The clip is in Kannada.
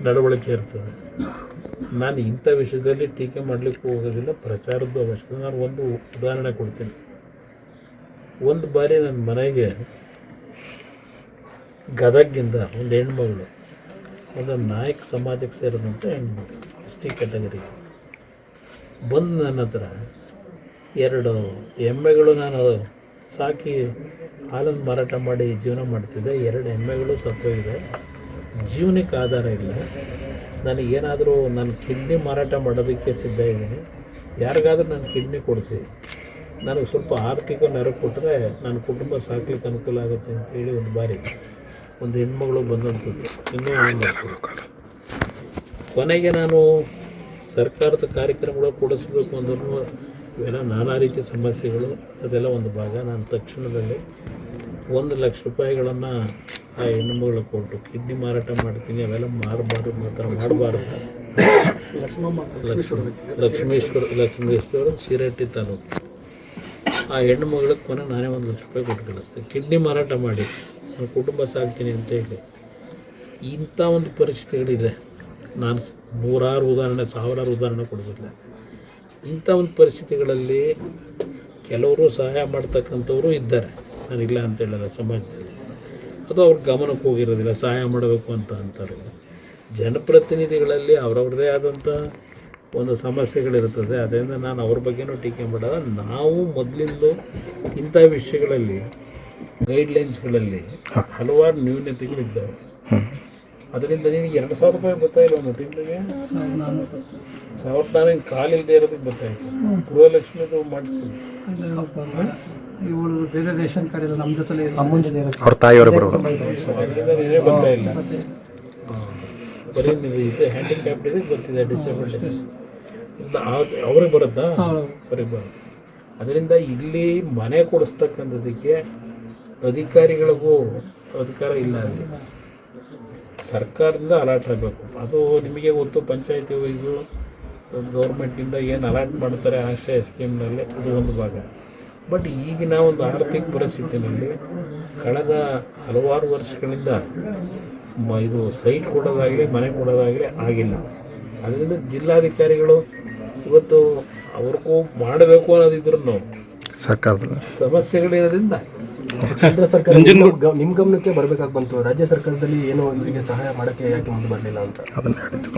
ನಡವಳಿಕೆ ಇರ್ತದೆ. ನಾನು ಇಂಥ ವಿಷಯದಲ್ಲಿ ಟೀಕೆ ಮಾಡಲಿಕ್ಕೆ ಹೋಗೋದಿಲ್ಲ, ಪ್ರಚಾರದ್ದು ಅವಶ್ಯಕತೆ. ನಾನು ಒಂದು ಉದಾಹರಣೆ ಕೊಡ್ತೀನಿ. ಒಂದು ಬಾರಿ ನನ್ನ ಮನೆಗೆ ಗದಗಿಂದ ಒಂದು ಹೆಣ್ಮಗಳು, ಒಂದು ನಾಯಕ ಸಮಾಜಕ್ಕೆ ಸೇರಿದಂಥ ಹೆಣ್ಮಗಳು, ST ಕ್ಯಾಟಗರಿಗೆ ಬಂದು ನನ್ನ ಹತ್ರ 2 ಎಮ್ಮೆಗಳು ನಾನು ಸಾಕಿ ಹಾಲನ್ನು ಮಾರಾಟ ಮಾಡಿ ಜೀವನ ಮಾಡ್ತಿದ್ದೆ. 2 ಎಮ್ಮೆಗಳು ಸತ್ತೋಗಿದೆ, ಜೀವನಕ್ಕೆ ಆಧಾರ ಇಲ್ಲ. ನನಗೇನಾದರೂ ನಾನು ಕಿಡ್ನಿ ಮಾರಾಟ ಮಾಡೋದಕ್ಕೆ ಸಿದ್ಧ ಇದ್ದೀನಿ, ಯಾರಿಗಾದ್ರೂ ನನ್ನ ಕಿಡ್ನಿ ಕೊಡಿಸಿ ನನಗೆ ಸ್ವಲ್ಪ ಆರ್ಥಿಕ ನೆರವು ಕೊಟ್ಟರೆ ನನ್ನ ಕುಟುಂಬ ಸಾಕ್ಲಿಕ್ಕೆ ಅನುಕೂಲ ಆಗುತ್ತೆ ಅಂತೇಳಿ ಒಂದು ಬಾರಿ ಒಂದು ಹೆಣ್ಮಗಳು ಬಂದಂಥದ್ದು. ಇನ್ನೂ ಕೊನೆಗೆ ನಾನು ಸರ್ಕಾರದ ಕಾರ್ಯಕ್ರಮಗಳು ಕೊಡಿಸ್ಬೇಕು ಅಂದ್ರೂ ಇವೆಲ್ಲ ನಾನಾ ರೀತಿಯ ಸಮಸ್ಯೆಗಳು, ಅದೆಲ್ಲ ಒಂದು ಭಾಗ. ನಾನು ತಕ್ಷಣದಲ್ಲಿ 1 ಲಕ್ಷ ರೂಪಾಯಿಗಳನ್ನು ಆ ಹೆಣ್ಣುಮಗಳು ಕೊಟ್ಟು, ಕಿಡ್ನಿ ಮಾರಾಟ ಮಾಡ್ತೀನಿ, ಅವೆಲ್ಲ ಮಾರಬಾರ್ದು, ಮಾತ್ರ ಮಾಡಬಾರ್ದು. ಲಕ್ಷ್ಮೇಶ್ವರ ಶಿರಟ್ಟಿ ತಾಲೂಕು. ಆ ಹೆಣ್ಣು ಮಗಳಿಗೆ ಕೊನೆ ನಾನೇ 1 ಲಕ್ಷ ರೂಪಾಯಿ ಕೊಟ್ಟು ಕಳಿಸ್ತೆ, ಕಿಡ್ನಿ ಮಾರಾಟ ಮಾಡಿ ನಾನು ಕುಟುಂಬ ಸಾಕ್ತೀನಿ ಅಂತೇಳಿ. ಇಂಥ ಒಂದು ಪರಿಸ್ಥಿತಿಗಳಿದೆ. ನಾನು 100 ಉದಾಹರಣೆ, 1000 ಉದಾಹರಣೆ ಕೊಡೋದಿಲ್ಲ. ಇಂಥ ಒಂದು ಪರಿಸ್ಥಿತಿಗಳಲ್ಲಿ ಕೆಲವರು ಸಹಾಯ ಮಾಡ್ತಕ್ಕಂಥವರು ಇದ್ದಾರೆ, ನಾನಿಲ್ಲ ಅಂತ ಹೇಳಲ್ಲ ಸಮಾಜದಲ್ಲಿ. ಅದು ಅವ್ರ ಗಮನಕ್ಕೆ ಹೋಗಿರೋದಿಲ್ಲ, ಸಹಾಯ ಮಾಡಬೇಕು ಅಂತ ಅಂತಾರೆ. ಜನಪ್ರತಿನಿಧಿಗಳಲ್ಲಿ ಅವರವ್ರದ್ದೇ ಆದಂಥ ಒಂದು ಸಮಸ್ಯೆಗಳಿರ್ತದೆ. ಅದರಿಂದ ನಾನು ಅವ್ರ ಬಗ್ಗೆನೂ ಟೀಕೆ ಮಾಡೋದು. ನಾವು ಮೊದಲಿಂದಲೂ ಇಂಥ ವಿಷಯಗಳಲ್ಲಿ ಗೈಡ್ಲೈನ್ಸ್ಗಳಲ್ಲಿ ಹಲವಾರು ನ್ಯೂನತೆಗಳಿದ್ದಾವೆ. ಅದರಿಂದ ನಿನಗೆ 2,000 ರೂಪಾಯಿ ಬರ್ತಾಯಿಲ್ಲ ಒಂದು ತಿಂಗಳಿಗೆ, 1,400 ಕಾಲಿಲ್ಲದೆ ಇರೋದಕ್ಕೆ ಬರ್ತಾಯಿಲ್ಲ. ಗೃಹಲಕ್ಷ್ಮಿದು ಮಾಡಿಸಿ ಇವಳು ಬೇರೆ ರೇಷನ್ ಕಾರ್ಡ್ ಇಲ್ಲ, ನಮ್ಮ ಜೊತೆ ಅವ್ರ ತಾಯಿಯವರು ಬರೋದು ಅದರಿಂದ ಬರ್ತಾ ಇಲ್ಲ. ಬರೀ ಇದು ಹ್ಯಾಂಡಿಕ್ಯಾಪ್ಡ್ ಇದಕ್ಕೆ ಬರ್ತಿದೆ, ಡಿಸೇಬಲ್ಡ್ ಅವ್ರಿಗೆ ಬರುತ್ತಾ? ಅವ್ರಿಗೆ ಬರುತ್ತೆ. ಅದರಿಂದ ಇಲ್ಲಿ ಮನೆ ಕೊಡಿಸ್ತಕ್ಕಂಥದ್ದಕ್ಕೆ ಅಧಿಕಾರಿಗಳಿಗೂ ಅಧಿಕಾರ ಇಲ್ಲ. ಅಲ್ಲಿ ಸರ್ಕಾರದಿಂದ ಅಲಾಟ್ ಆಗಬೇಕು. ಅದು ನಿಮಗೆ ಗೊತ್ತು, ಪಂಚಾಯತಿ ವೈಸು ಗೌರ್ಮೆಂಟಿಂದ ಏನು ಅಲಾಟ್ ಮಾಡ್ತಾರೆ ಆಶ್ರಯ ಸ್ಕೀಮ್ನಲ್ಲಿ, ಅದು ಒಂದು ಭಾಗ. ಬಟ್ ಈಗಿನ ಒಂದು ಆರ್ಥಿಕ ಪರಿಸ್ಥಿತಿಯಲ್ಲಿ ಕಳೆದ ಹಲವಾರು ವರ್ಷಗಳಿಂದ ಇದು ಸೈಟ್ ಕೊಡೋದಾಗಲಿ ಮನೆ ಕೊಡೋದಾಗಲಿ ಆಗಿಲ್ಲ. ಅದರಿಂದ ಜಿಲ್ಲಾಧಿಕಾರಿಗಳು ಇವತ್ತು ಅವ್ರಿಗೂ ಮಾಡಬೇಕು ಅನ್ನೋದಿದ್ರು ಸರ್ಕಾರದ ಸಮಸ್ಯೆಗಳಿರೋದ್ರಿಂದ ಕೇಂದ್ರ ಸರ್ಕಾರ ನಿಮ್ಮ ಗಮನಕ್ಕೆ ಬರಬೇಕಾಗಿ ಬಂತು. ರಾಜ್ಯ ಸರ್ಕಾರದಲ್ಲಿ ಏನೋ ಇವರಿಗೆ ಸಹಾಯ ಮಾಡೋಕ್ಕೆ ಯಾಕೆ ಮುಂದೆ ಬರಲಿಲ್ಲ ಅಂತ ಅದನ್ನು ಹೇಳಿದ್ರು.